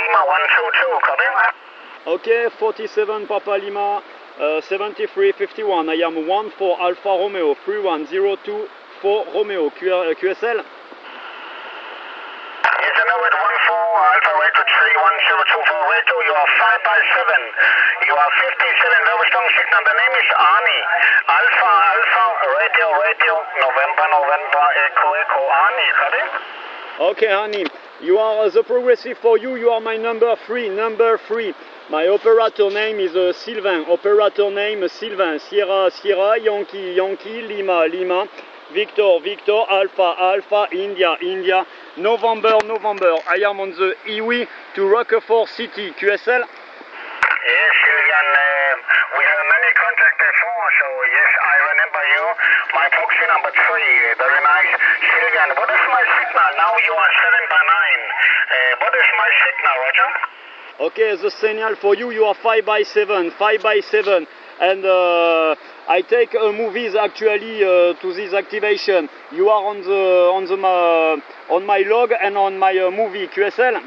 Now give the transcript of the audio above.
Lima 122, copy. Okay, 47 Papa Lima, 7351. I am 14 Alpha Romeo, 31024 Romeo, QSL. Yes, I know it, 14 Alpha Radio 31024 Radio. You are 5 by 7. You are 57, very strong signal. The name is Arnie. Alpha Radio, November, Echo, Arnie, copy. Okay, Arnie, you are the progressive for you. You are my number 3. My operator name is Sylvain. Operator name Sylvain. Sierra, Yankee, Lima, Victor, Alpha, India, November. I am on the Iwi to Roquefort City, QSL. Yes, Sylvian, we have many contacts before, so yes, I remember you. My proxy number 3, very nice. Sylvian, what is my signal? Now you are 7 by 9. What is my signal, Roger? Okay, the signal for you, you are 5 by 7, and I take movies actually to this activation. You are on my log and on my movie, QSL.